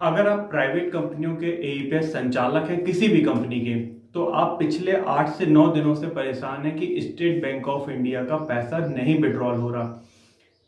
अगर आप प्राइवेट कंपनियों के एईपीएस संचालक हैं किसी भी कंपनी के, तो आप पिछले 8 से 9 दिनों से परेशान हैं कि स्टेट बैंक ऑफ इंडिया का पैसा नहीं विड्रॉल हो रहा।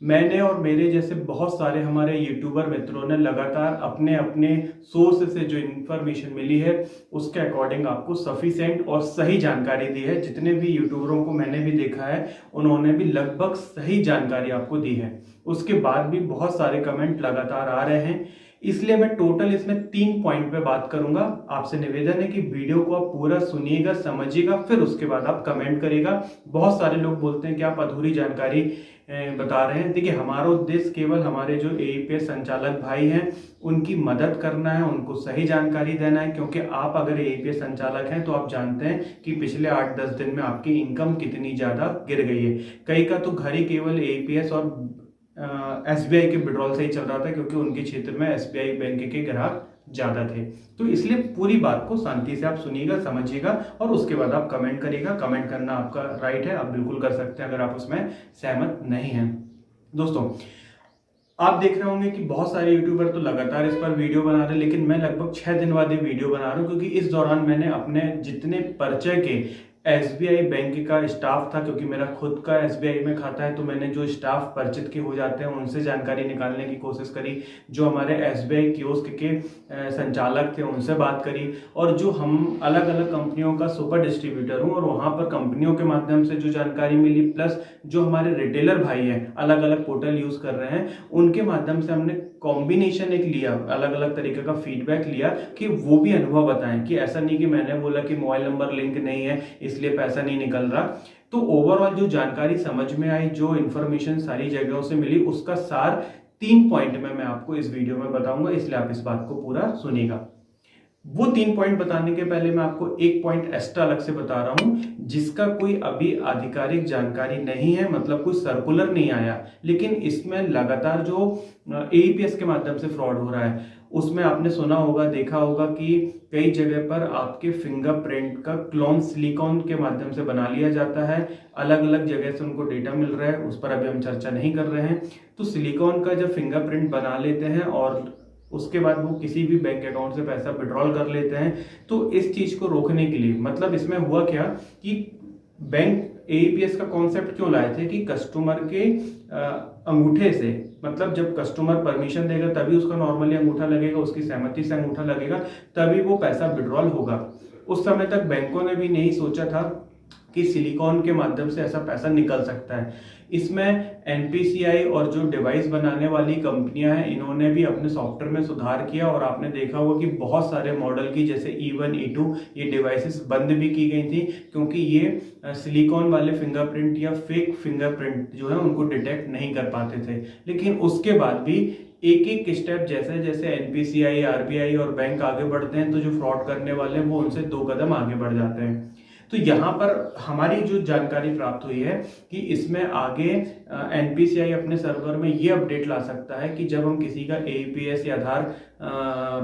मैंने और मेरे जैसे बहुत सारे हमारे यूट्यूबर मित्रों ने लगातार अपने अपने सोर्स से जो इन्फॉर्मेशन मिली है उसके अकॉर्डिंग आपको सफिशिएंट और सही जानकारी दी है। जितने भी यूट्यूबरों को मैंने भी देखा है उन्होंने भी लगभग सही जानकारी आपको दी है। उसके बाद भी बहुत सारे कमेंट लगातार आ रहे हैं, इसलिए मैं टोटल इसमें 3 पॉइंट पे बात करूंगा। आपसे निवेदन है कि वीडियो को आप पूरा सुनिएगा, समझिएगा, फिर उसके बाद आप कमेंट करिएगा। बहुत सारे लोग बोलते हैं कि आप अधूरी जानकारी बता रहे हैं। देखिए, हमारा उद्देश्य केवल हमारे जो एईपीएस संचालक भाई हैं उनकी मदद करना है, उनको सही जानकारी देना है, क्योंकि आप अगर एईपीएस संचालक हैं तो आप जानते हैं कि पिछले 8-10 दिन में आपकी इनकम कितनी ज्यादा गिर गई है। कई का तो घर ही केवल एईपीएस और एसबीआई के विड्रॉल से ही चल रहा था, क्योंकि उनके क्षेत्र में एसबीआई बैंक के ग्राहक ज्यादा थे। तो इसलिए पूरी बात को शांति से आप सुनिएगा, समझिएगा और उसके बाद आप कमेंट करिएगा। कमेंट करना आपका राइट है, आप बिल्कुल कर सकते हैं अगर आप उसमें सहमत नहीं हैं। दोस्तों, आप देख रहे होंगे कि बहुत सारे यूट्यूबर तो लगातार इस पर वीडियो बना रहे हैं, लेकिन मैं लगभग 6 दिन बाद ये वीडियो बना रहा हूँ, क्योंकि इस दौरान मैंने अपने जितने परिचय के एसबीआई बैंक का स्टाफ था, क्योंकि मेरा खुद का एसबीआई में खाता है, तो मैंने जो स्टाफ परिचित के हो जाते हैं उनसे जानकारी निकालने की कोशिश करी। जो हमारे एसबीआई कियोस्क के संचालक थे उनसे बात करी, और जो हम अलग अलग कंपनियों का सुपर डिस्ट्रीब्यूटर हूँ और वहाँ पर कंपनियों के माध्यम से जो जानकारी मिली, प्लस जो हमारे रिटेलर भाई हैं अलग अलग पोर्टल यूज कर रहे हैं उनके माध्यम से हमने कॉम्बिनेशन एक लिया, अलग अलग तरीके का फीडबैक लिया कि वो भी अनुभव बताएं कि ऐसा नहीं कि मैंने बोला कि मोबाइल नंबर लिंक नहीं है इसलिए पैसा नहीं निकल रहा। तो ओवरऑल जो जानकारी समझ में आई, जो इन्फॉर्मेशन सारी जगहों से मिली, उसका सार 3 पॉइंट में मैं आपको इस वीडियो में बताऊंगा, इसलिए आप इस बात को पूरा सुनिएगा। वो 3 पॉइंट बताने के पहले मैं आपको एक पॉइंट एक्स्ट्रा अलग से बता रहा हूं, जिसका कोई अभी आधिकारिक जानकारी नहीं है, मतलब कोई सर्कुलर नहीं आया, लेकिन इसमें लगातार जो एईपीएस के माध्यम से फ्रॉड हो रहा है उसमें आपने सुना होगा, देखा होगा कि कई जगह पर आपके फिंगरप्रिंट का क्लोन सिलिकॉन के माध्यम से बना लिया जाता है। अलग अलग जगह से उनको डेटा मिल रहा है, उस पर अभी हम चर्चा नहीं कर रहे हैं। तो सिलिकॉन का जब फिंगरप्रिंट बना लेते हैं और उसके बाद वो किसी भी बैंक अकाउंट से पैसा विड्रॉल कर लेते हैं, तो इस चीज को रोकने के लिए, मतलब इसमें हुआ क्या कि बैंक एईपीएस का कॉन्सेप्ट क्यों लाए थे कि कस्टमर के अंगूठे से, मतलब जब कस्टमर परमिशन देगा तभी उसका नॉर्मली अंगूठा लगेगा, उसकी सहमति से अंगूठा लगेगा, तभी वो पैसा विड्रॉल होगा। उस समय तक बैंकों ने भी नहीं सोचा था कि सिलिकॉन के माध्यम से ऐसा पैसा निकल सकता है। इसमें एनपीसीआई और जो डिवाइस बनाने वाली कंपनियां हैं इन्होंने भी अपने सॉफ्टवेयर में सुधार किया, और आपने देखा होगा कि बहुत सारे मॉडल की जैसे E1 E2 ये डिवाइसेस बंद भी की गई थी, क्योंकि ये सिलिकॉन वाले फिंगरप्रिंट या फेक फिंगरप्रिंट जो है उनको डिटेक्ट नहीं कर पाते थे। लेकिन उसके बाद भी एक एक स्टेप जैसे जैसे एनपीसीआई, आरबीआई और बैंक आगे बढ़ते हैं, तो जो फ्रॉड करने वाले हैं वो उनसे 2 कदम आगे बढ़ जाते हैं। तो यहाँ पर हमारी जो जानकारी प्राप्त हुई है कि इसमें आगे एनपीसीआई अपने सर्वर में ये अपडेट ला सकता है कि जब हम किसी का एईपीएस या आधार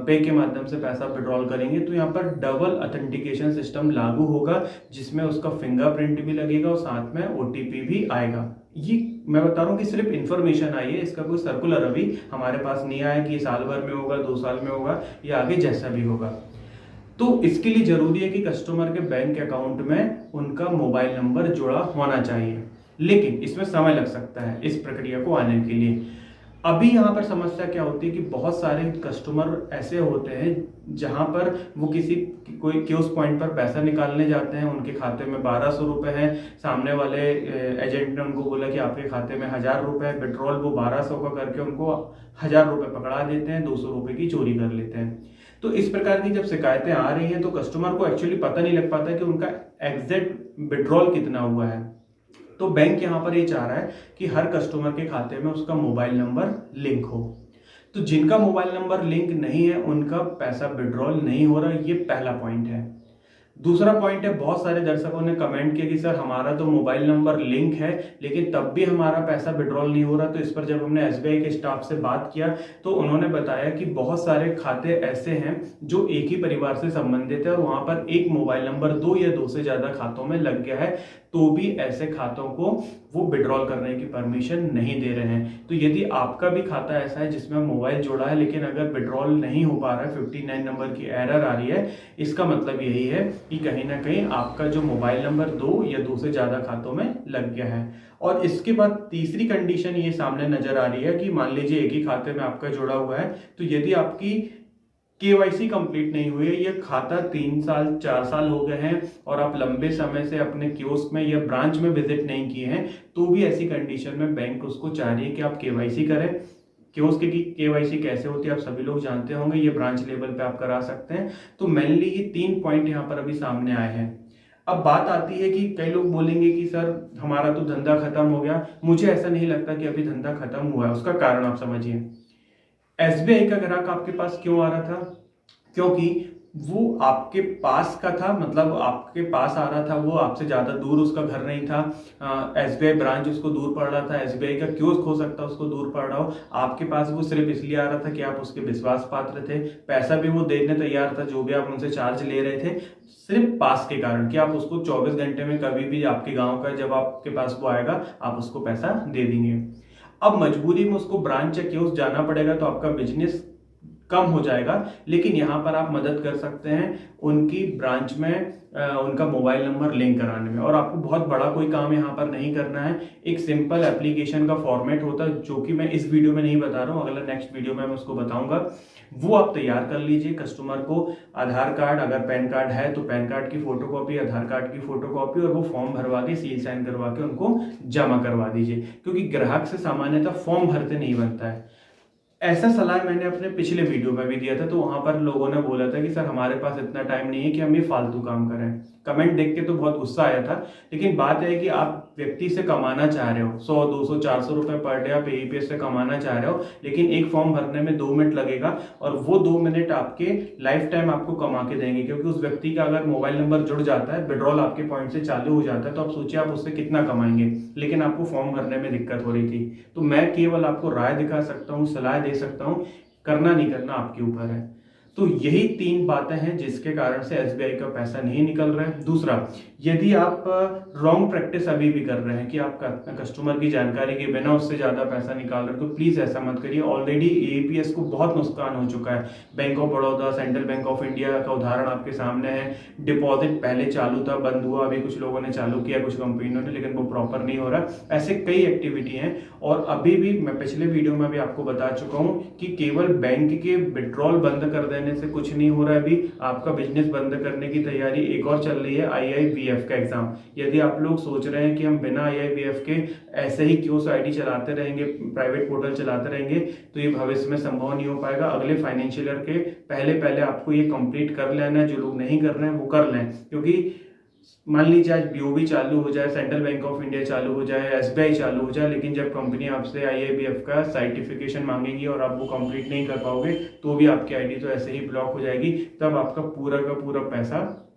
पे के माध्यम से पैसा विड्रॉल करेंगे तो यहाँ पर डबल ऑथेंटिकेशन सिस्टम लागू होगा, जिसमें उसका फिंगरप्रिंट भी लगेगा और साथ में ओटीपी भी आएगा। ये मैं बता रहा हूँ कि सिर्फ इन्फॉर्मेशन आई है, इसका कोई सर्कुलर अभी हमारे पास नहीं आया कि साल भर में होगा, 2 साल में होगा या आगे जैसा भी होगा। तो इसके लिए जरूरी है कि कस्टमर के बैंक अकाउंट में उनका मोबाइल नंबर जुड़ा होना चाहिए, लेकिन इसमें समय लग सकता है इस प्रक्रिया को आने के लिए। अभी यहाँ पर समस्या क्या होती है कि बहुत सारे कस्टमर ऐसे होते हैं जहां पर वो कोई कियोस्क पॉइंट पर पैसा निकालने जाते हैं, उनके खाते में 1200 रुपए हैं, सामने वाले एजेंट ने उनको बोला कि आपके खाते में 1000 रुपए है, पेट्रोल वो 1200 का करके उनको 1000 रुपए पकड़ा देते हैं, 200 रुपए की चोरी कर लेते हैं। तो इस प्रकार की जब शिकायतें आ रही हैं तो कस्टमर को एक्चुअली पता नहीं लग पाता कि उनका एग्जैक्ट विड्रॉल कितना हुआ है। तो बैंक यहाँ पर ये चाह रहा है कि हर कस्टमर के खाते में उसका मोबाइल नंबर लिंक हो। तो जिनका मोबाइल नंबर लिंक नहीं है उनका पैसा विड्रॉल नहीं हो रहा, ये पहला पॉइंट है। दूसरा पॉइंट है, बहुत सारे दर्शकों ने कमेंट किया कि सर हमारा तो मोबाइल नंबर लिंक है लेकिन तब भी हमारा पैसा विड्रॉल नहीं हो रहा। तो इस पर जब हमने एसबीआई के स्टाफ से बात किया तो उन्होंने बताया कि बहुत सारे खाते ऐसे हैं जो एक ही परिवार से संबंधित है और वहां पर एक मोबाइल नंबर 2 या 2 से ज्यादा खातों में लग गया है, तो भी ऐसे खातों को वो विड्रॉल करने की परमिशन नहीं दे रहे हैं। तो यदि आपका भी खाता ऐसा है जिसमें मोबाइल जोड़ा है लेकिन अगर विड्रॉल नहीं हो पा रहा है, 59 नंबर की एरर आ रही है, इसका मतलब यही है कि कहीं ना कहीं आपका जो मोबाइल नंबर 2 या 2 से ज्यादा खातों में लग गया है। और इसके बाद तीसरी कंडीशन ये सामने नजर आ रही है कि मान लीजिए एक ही खाते में आपका जुड़ा हुआ है, तो यदि आपकी केवाईसी कंप्लीट नहीं हुई है, ये खाता 3 साल 4 साल हो गए हैं और आप लंबे समय से अपने कियोस्क में या ब्रांच में विजिट नहीं किए हैं, तो भी ऐसी कंडीशन में बैंक उसको चाह रही है कि आप केवाईसी करें। कियोस्क की केवाईसी कैसे होती है आप सभी लोग जानते होंगे, ये ब्रांच लेवल पे आप करा सकते हैं। तो मेनली ये 3 पॉइंट यहाँ पर अभी सामने आए हैं। अब बात आती है कि कई लोग बोलेंगे कि सर हमारा तो धंधा खत्म हो गया। मुझे ऐसा नहीं लगता कि अभी धंधा खत्म हुआ है। उसका कारण आप समझिए, एसबीआई का ग्राहक आपके पास क्यों आ रहा था? क्योंकि वो आपके पास का था, मतलब आपके पास आ रहा था, वो आपसे ज्यादा दूर उसका घर नहीं था। एसबीआई ब्रांच उसको दूर पड़ रहा था, एसबीआई का कियोस्क हो सकता है उसको दूर पड़ रहा हो। आपके पास वो सिर्फ इसलिए आ रहा था कि आप उसके विश्वास पात्र थे, पैसा भी वो देने तैयार था जो भी आप उनसे चार्ज ले रहे थे, सिर्फ पास के कारण कि आप उसको 24 घंटे में कभी भी आपके गाँव का जब आपके पास वो आएगा आप उसको पैसा दे देंगे। अब मजबूरी में उसको ब्रांच या कियोस्क जाना पड़ेगा तो आपका बिजनेस कम हो जाएगा, लेकिन यहां पर आप मदद कर सकते हैं उनकी ब्रांच में उनका मोबाइल नंबर लिंक कराने में। और आपको बहुत बड़ा कोई काम यहां पर नहीं करना है, एक सिंपल एप्लीकेशन का फॉर्मेट होता है जो कि मैं इस वीडियो में नहीं बता रहा हूं, अगला नेक्स्ट वीडियो में मैं उसको बताऊंगा। वो आप तैयार कर लीजिए। कस्टमर को आधार कार्ड, अगर पैन कार्ड है तो पैन कार्ड की फोटोकॉपी, आधार कार्ड की फोटोकॉपी, और वो फॉर्म भरवा के सील साइन करवा के उनको जमा करवा दीजिए, क्योंकि ग्राहक से सामान्यतः फॉर्म भरते नहीं बनता है। ऐसा सलाह मैंने अपने पिछले वीडियो में भी दिया था, तो वहां पर लोगों ने बोला था कि सर हमारे पास इतना टाइम नहीं है कि हम ये फालतू काम करें। कमेंट देख के तो बहुत गुस्सा आया था, लेकिन बात है कि आप व्यक्ति से कमाना चाह रहे हो, 100 200 400 रुपए पर डे आप एईपीएस से कमाना चाह रहे हो, लेकिन एक फॉर्म भरने में 2 मिनट लगेगा और वो 2 मिनट आपके लाइफ टाइम आपको कमा के देंगे, क्योंकि उस व्यक्ति का अगर मोबाइल नंबर जुड़ जाता है, विड्रॉल आपके पॉइंट से चालू हो जाता है, तो आप सोचिए आप उससे कितना कमाएंगे। लेकिन आपको फॉर्म भरने में दिक्कत हो रही थी, तो मैं केवल आपको राय दिखा सकता हूँ, सलाह दे सकता हूँ, करना नहीं करना आपके ऊपर है। तो यही 3 बातें हैं जिसके कारण से एसबीआई का पैसा नहीं निकल रहा है। दूसरा, यदि आप रॉन्ग प्रैक्टिस अभी भी कर रहे हैं कि आप कस्टमर की जानकारी के बिना उससे ज्यादा पैसा निकाल रहे हैं, तो प्लीज ऐसा मत करिए। ऑलरेडी एईपीएस को बहुत नुकसान हो चुका है। Bank of Baroda, central bank of India का उदाहरण आपके सामने है। डिपॉजिट पहले चालू था, बंद हुआ, अभी कुछ लोगों ने चालू किया, कुछ कंपनियों ने, लेकिन वो प्रॉपर नहीं हो रहा। ऐसे कई एक्टिविटी हैं। और अभी भी मैं पिछले वीडियो में भी आपको बता चुका हूं कि केवल बैंक के विड्रॉल बंद कर देने से कुछ नहीं हो रहा है। अभी आपका बिजनेस बंद करने की तैयारी एक और चल रही है, आईआईबीएफ का एग्जाम। यदि आप लोग सोच रहे हैं कि हम बिना आईआईबीएफ के ऐसे ही कियोस्क आईडी चलाते रहेंगे, प्राइवेट पोर्टल चलाते रहेंगे, तो ये भविष्य में संभव नहीं हो पाएगा। अगले फाइनेंशियल ईयर के पहले आपको ये कंप्लीट कर लेना है। जो लोग नहीं कर रहे हैं वो कर लें, क्योंकि मान लीजिए आज बीओबी चालू हो जाए, सेंट्रल बैंक ऑफ इंडिया चालू हो जाए, एसबीआई चालू हो जाए, लेकिन जब कंपनी आपसे आईआईबीएफ का सर्टिफिकेशन मांगेगी और आप वो कंप्लीट नहीं कर पाओगे, तो भी आपकी आईडी तो ऐसे ही ब्लॉक हो जाएगी। तब आपका पूरा का पूरा पैसा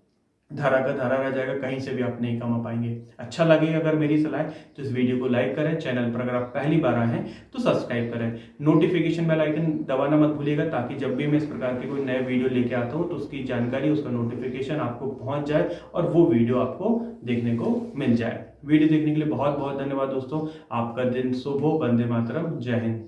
धारा का धारा रह जाएगा, कहीं से भी आप नहीं कमा पाएंगे। अच्छा लगे अगर मेरी सलाह तो इस वीडियो को लाइक करें, चैनल पर अगर आप पहली बार आए हैं तो सब्सक्राइब करें, नोटिफिकेशन बेल आइकन दबाना मत भूलिएगा, ताकि जब भी मैं इस प्रकार के कोई नए वीडियो लेके आता हूं तो उसकी जानकारी, उसका नोटिफिकेशन आपको पहुंच जाए और वो वीडियो आपको देखने को मिल जाए। वीडियो देखने के लिए बहुत बहुत धन्यवाद दोस्तों। आपका दिन शुभ हो। वंदे मातरम। जय हिंद।